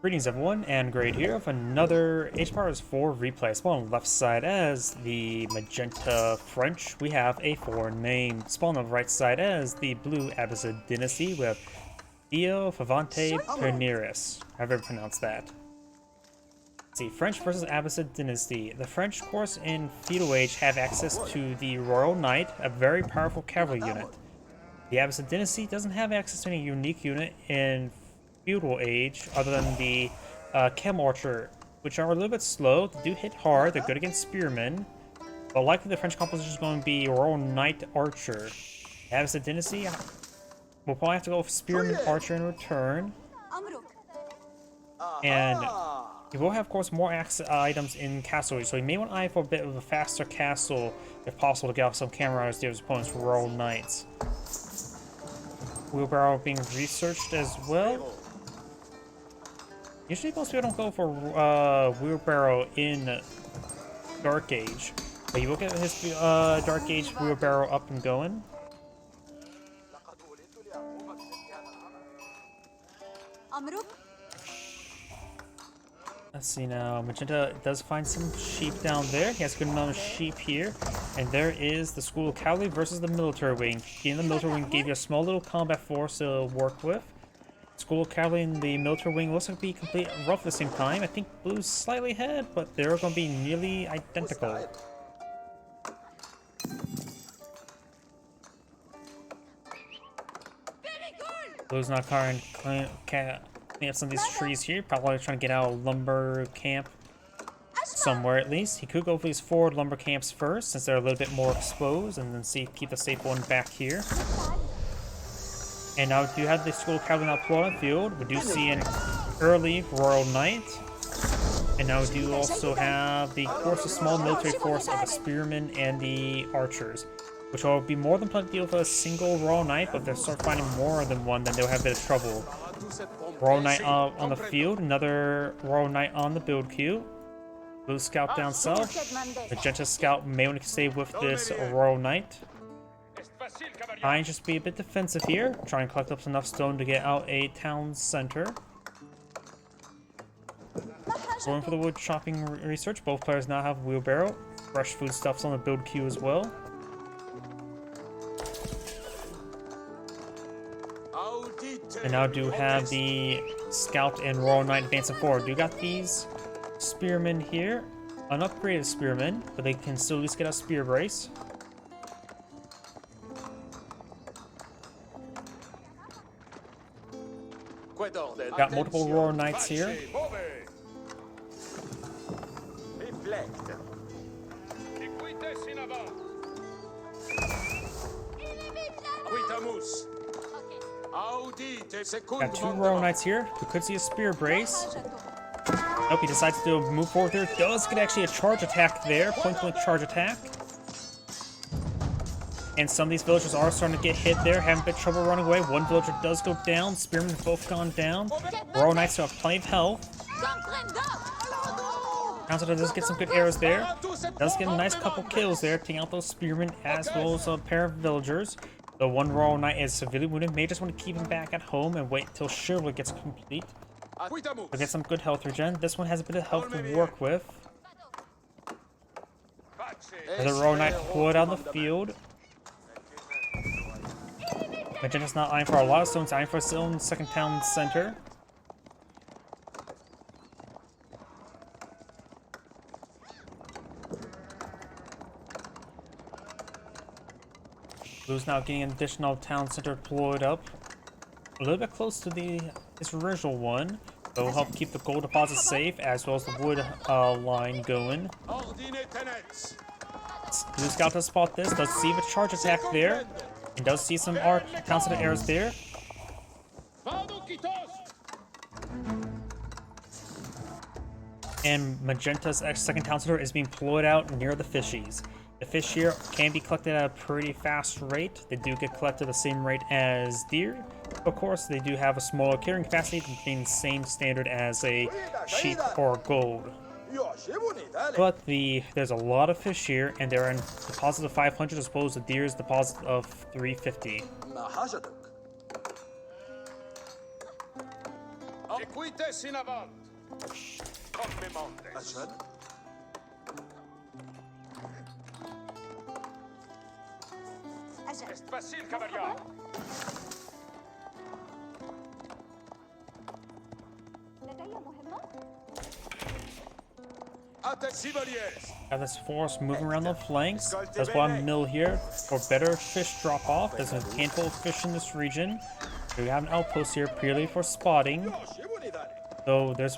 Greetings everyone, and Grade here with another H-Powers 4 replay. Spawn on the left side as the magenta French, we have a foreign name. Spawn on the right side as the blue Abbasid Dynasty with Favente Perenris, however you pronounce that. Let's see, French versus Abbasid Dynasty. The French, of course, in feudal age have access to the Royal Knight, a very powerful cavalry unit. The Abbasid Dynasty doesn't have access to any unique unit in feudal age other than the Chem Archer, which are a little bit slow. They do hit hard, they're good against spearmen, but likely the French composition is going to be Royal Knight Archer. The Abbasid Dynasty, we'll probably have to go with Spearman Archer in return. And you will have, of course, more items in Castle, so you may want to eye for a bit of a faster castle if possible to get off some camera riders to his opponent's Royal Knights. Wheelbarrow being researched as well. Usually most people don't go for wheelbarrow in Dark Age, but you will get his Dark Age wheelbarrow up and going. Let's see now, Magenta does find some sheep down there. He has a good amount of sheep here. And there is the School of Cavalry versus the Military Wing. In the Military Wing gave you a small little combat force to work with. School of Cavalry and the Military Wing looks like to be complete rough at the same time. I think blue's slightly ahead, but they're going to be nearly identical. Blue's not trying to clean up some of these trees here. Probably trying to get out a lumber camp somewhere at least. He could go for these forward lumber camps first, since they're a little bit more exposed, and then keep the safe one back here. And now we do have the School of Cavalry now pulled on the field. We do see an early Royal Knight. And now we do also have the course, a small military force of the Spearmen and the Archers, which will be more than plenty to deal with a single Royal Knight, but if they start finding more than one, then they'll have a bit of trouble. Royal Knight on the field, another Royal Knight on the build queue. Blue Scout down south. Magenta Scout may want to stay with this Royal Knight. I just be a bit defensive here, try and collect up enough stone to get out a town center. Going for the wood chopping research. Both players now have wheelbarrow. Fresh foodstuffs on the build queue as well. And now do have the Scout and Royal Knight advancing forward. Do got these Spearmen here. Unupgraded Spearmen, but they can still at least get a spear brace. Got multiple Royal Knights here. Got two Royal Knights here. We could see a spear brace. Nope, he decides to move forward there. Does get actually a charge attack there. Point-blank charge attack. And some of these villagers are starting to get hit there, having a bit of trouble running away. One villager does go down. Spearmen have both gone down. Royal Knights still have plenty of health. Counselor does get some good arrows there. Does get a nice couple kills there, taking out those spearmen as well as a pair of villagers. The one Royal Knight is severely wounded. May just want to keep him back at home and wait until chivalry gets complete. We'll get some good health regen. This one has a bit of health to work with. Another Royal Knight pulled out of the field. Magenta's not eyeing for a lot of stones, eyeing for his own second town center. Blue's now getting an additional town center deployed up. A little bit close to this original one. That will help keep the gold deposit safe, as well as the wood line going. Blue Scout does spot this, does see the charge attack there. And does see some town center arrows there. And Magenta's second town center is being deployed out near the fishies. The fish here can be collected at a pretty fast rate. They do get collected at the same rate as deer. Of course, they do have a smaller carrying capacity, being the same standard as a sheep or gold. But there's a lot of fish here, and they're in deposit of 500 as opposed to deer's deposit of 350. Equites in avant. Commemontes. أجل. Est facile, cavalier. Got this force moving around the flanks. There's one mill here for better fish drop off. There's a handful of fish in this region. We have an outpost here purely for spotting. So there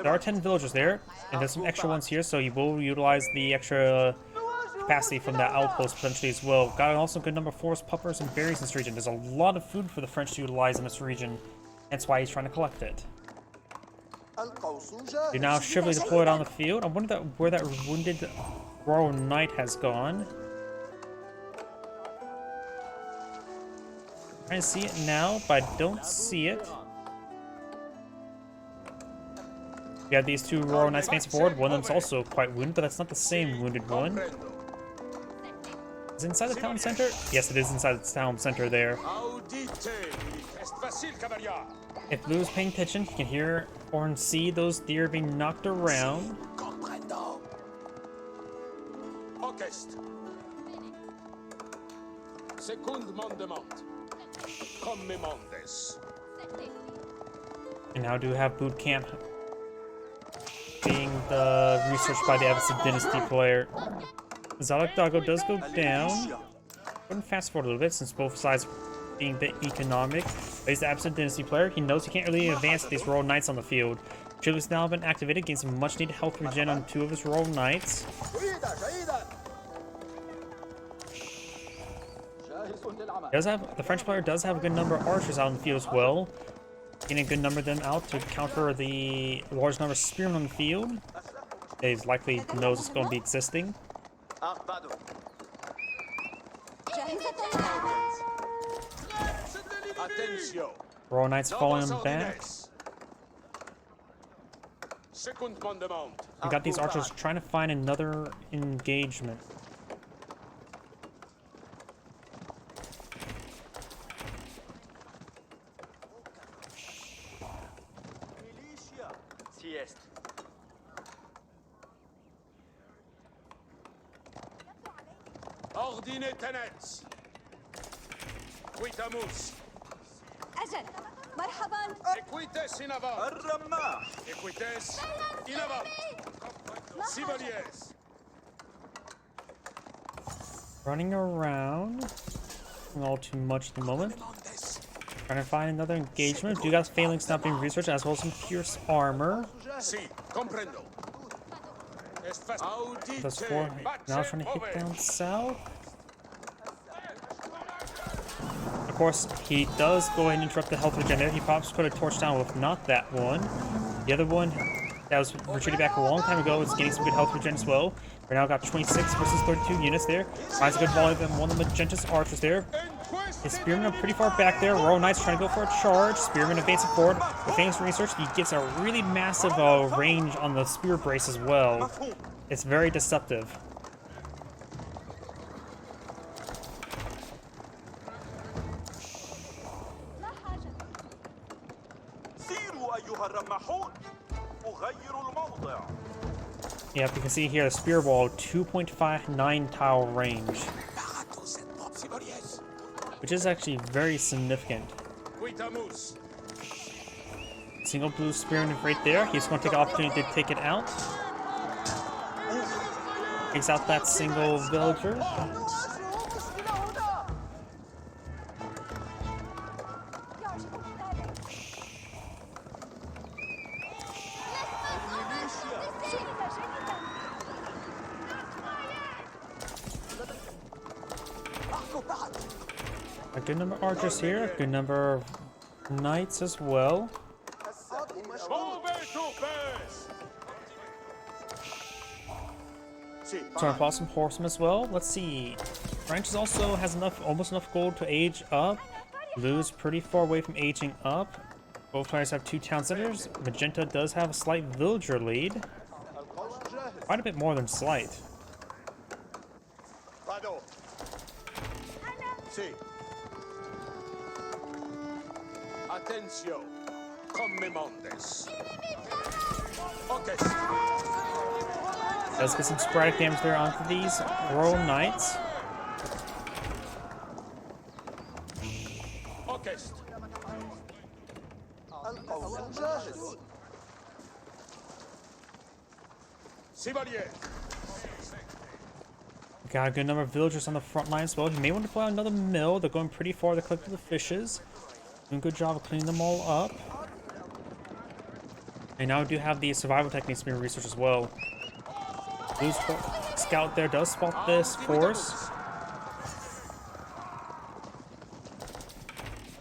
are 10 villagers there, and there's some extra ones here, so you will utilize the extra capacity from that outpost potentially as well. Got also a good number of forest puppers and berries in this region. There's a lot of food for the French to utilize in this region. That's why he's trying to collect it. You're now chivalry deployed on the field. I wonder where that wounded royal knight has gone. Trying to see it now, but I don't see it. We have these two royal knights facing forward. One of them's also quite wounded, but that's not the same wounded one. Is it inside the town center? Yes, it is inside the town center there. If Blue is paying attention, he can hear or see those deer being knocked around. And now do have boot camp being researched by the Abbasid Dynasty player. Dago does go down. Go and fast forward a little bit since both sides being a bit economic. But he's the Abbasid Dynasty player. He knows he can't really advance with these royal knights on the field. Chivalry's now been activated, gains some much needed health regen on 2 of his royal knights. The French player does have a good number of archers out in the field as well. Getting a good number of them out to counter the large number of spearmen on the field. He likely knows it's going to be existing. Royal Knights falling on back. We got these archers trying to find another engagement. Ordine tenets. Quitamus. أجل مرحبا. Equites in avant. الرماح. Equites in avant. Civaliers. Running around. All too much at the moment. Trying to find another engagement. Do got phalanx not being researched as well as some pierce armor. Si, comprendo. Plus 4 now trying to hit down south. Of course, he does go ahead and interrupt the health regen there. He pops put a torch down with not that one. The other one that was retreated back a long time ago is getting some good health regen as well. We now got 26 versus 32 units there. Finds a good volume of one of the magenta's archers there. His spearmen are pretty far back there. Royal Knights trying to go for a charge. Spearmen advancing forward. With famous research, he gets a really massive range on the spear brace as well. It's very deceptive. Yep, you can see here the spear wall 2.59 tile range, which is actually very significant. Single blue spearman right there. He's going to take an opportunity to take it out. Takes out that single villager. A good number of archers here, a good number of knights as well. Trying to pass some horsemen as well. Let's see. French also has almost enough gold to age up. Blue's pretty far away from aging up. Both players have 2 town centers. Magenta does have a slight villager lead. Quite a bit more than slight. Come Montes. Okay. Does get some sporadic damage there onto these Royal Knights. Okay. Chevalier. Got a good number of villagers on the front line as well. He may want to pull out another mill. They're going pretty far to collect the fishes. Doing a good job of cleaning them all up. And now we do have the survival techniques being researched as well. Blue scout there does spot this force.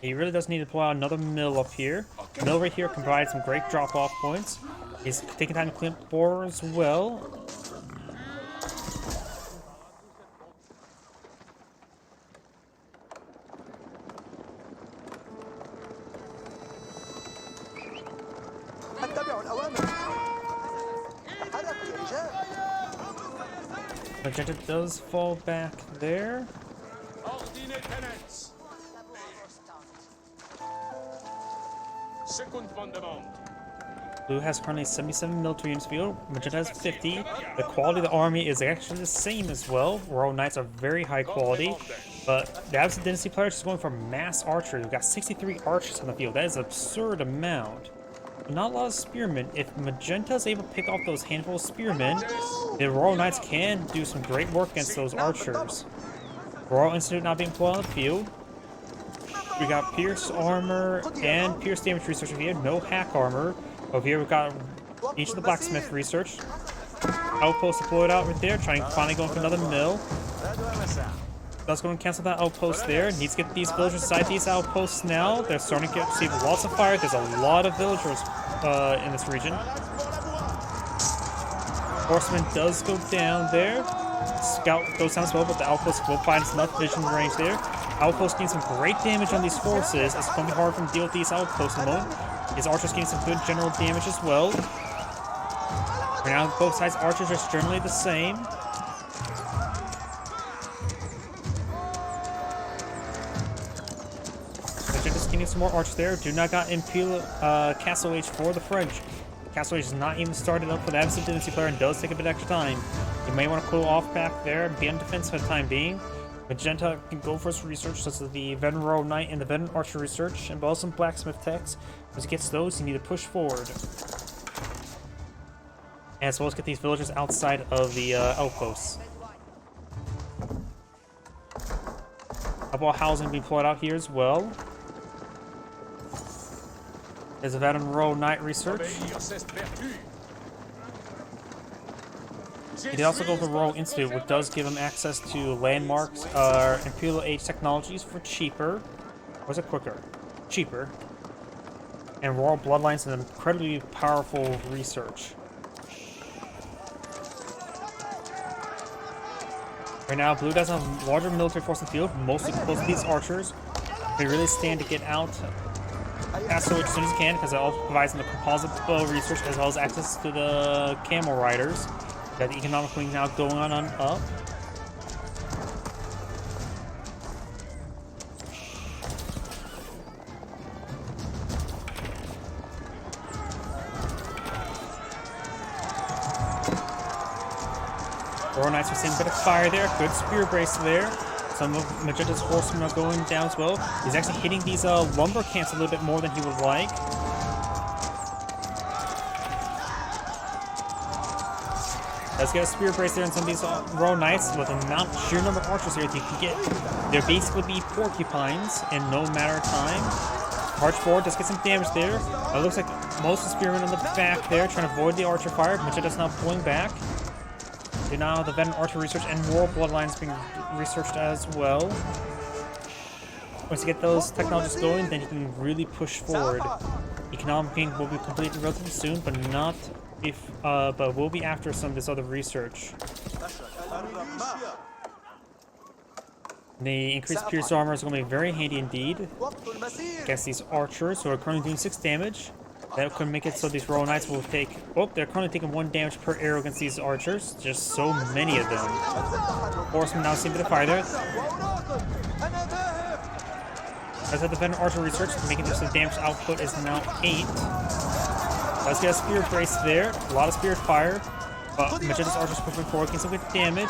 He really does need to pull out another mill up here. Mill right here can provide some great drop-off points. He's taking time to clean up 4 as well. Magenta does fall back there. Ordine tenets. Second mandement. Blue has currently 77 military units field. Magenta has 50. The quality of the army is actually the same as well. Royal Knights are very high quality. But the Abbasid Dynasty players is going for mass archery. We've got 63 archers on the field. That is an absurd amount. Not a lot of spearmen. If Magenta is able to pick off those handful of spearmen, the Royal Knights can do some great work against those archers. Royal Institute not being pulled on the field. We got Pierce armor and Pierce damage research over here. No hack armor. Over here we've got each of the blacksmith research. Outpost deployed out right there, trying to finally go for another mill. That's going to cancel that outpost there. Needs to get these villagers inside these outposts now. They're starting to receive lots of fire. There's a lot of villagers in this region. Horseman does go down there. Scout goes down as well, but the outpost will find enough vision range there. Outpost getting some great damage on these forces. It's going to be hard for him to deal with these outposts in the moment. His archers getting some good general damage as well. Right now, both sides' archers are generally the same. Just getting some more archers there. Do not got Imperial Castle Age for the French. Castle Age is not even started up for the Abbasid Dynasty player and does take a bit extra time. You may want to cool off back there and be on defense for the time being. Magenta can go for his research, such as the Veteran Royal Knight and the Veteran Archer research, and also some blacksmith techs. Once he gets those, you need to push forward. As well as get these villagers outside of the outposts. Couple of housing being pulled out here as well. There's a Veteran Royal Knight research. He did also go to the Royal Institute, which does give him access to landmarks, Imperial Age technologies for cheaper. Or is it quicker? Cheaper. And Royal Bloodlines and incredibly powerful research. Right now, Blue does have a larger military force in the field, mostly composed of these archers. They really stand to get out Castle as soon as you can, because it also provides them the composite bow research as well as access to the camel riders. Got the economic wing now going on up. Royal Knights are seeing a bit of fire there. Good spear brace there. Some of Magenta's horsemen are going down as well. He's actually hitting these lumber camps a little bit more than he would like. Let's get a spear brace there on some of these Royal Knights with the sheer number of archers here that you can get. They're basically be porcupines in no matter of time. March forward, just get some damage there. It looks like most of the spearmen on the back there trying to avoid the archer fire. Magenta's now pulling back. So now the Veteran Archer research and Royal Bloodlines being researched as well. Once you get those technologies going, then you can really push forward. Economic gain will be completed relatively soon, but not if but will be after some of this other research. The increased pierce armor is going to be very handy indeed against these archers who are currently doing 6 damage. That could make it so these Royal Knights will take... Oh, they're currently taking 1 damage per arrow against these archers. Just so many of them. Horsemen now seem a bit of fire there. Let's have the veteran archer research, making this the damage output is now 8. Let's get a spirit brace there. A lot of spirit fire. But Magetta's archer's pushing forward, getting some good damage.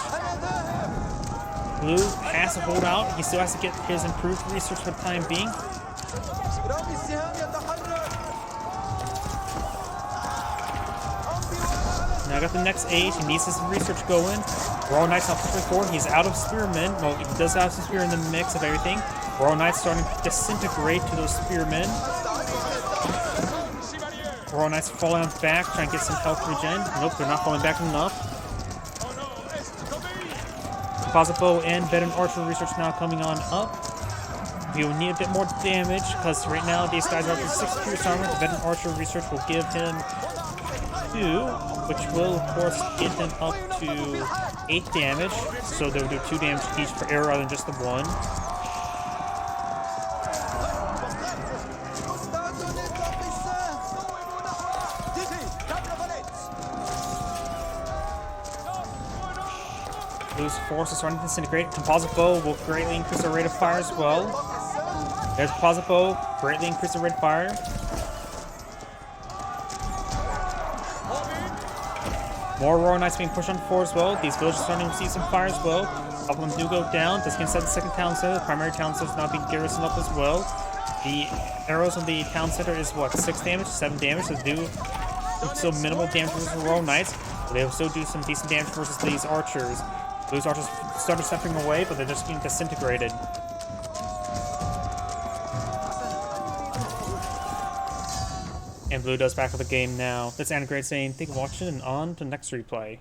Blue has to hold out. He still has to get his improved research for the time being. Now I got the next age. He needs his research going. Royal Knight's not pushing forward. He's out of spearmen. Well, he does have some spear in the mix of everything. Royal Knight's starting to disintegrate to those spearmen. Royal Knight's falling back, trying to get some health regen. Nope, they're not falling back enough. Composite bow and veteran archer research now coming on up. We will need a bit more damage because right now these guys are up to 6 pierce armor. The veteran archer research will give him 2, which will of course get him up to 8 damage. So they'll do 2 damage each per arrow rather than just the 1. Blue's force is starting to disintegrate. Composite bow will greatly increase the rate of fire as well. There's composite bow, greatly increase the rate of fire. More Royal Knights being pushed on forward as well. These villagers are starting to receive some fire as well. A couple of them do go down. This can set the second town center. The primary town center is now being garrisoned up as well. The arrows on the town center is what, 6 damage, 7 damage. So they do still minimal damage versus the Royal Knights. But they will still do some decent damage versus these archers. Those archers started stepping away, but they're just getting disintegrated. And Blue does back up the game now. That's Anna Great saying, thank you for watching, and on to the next replay.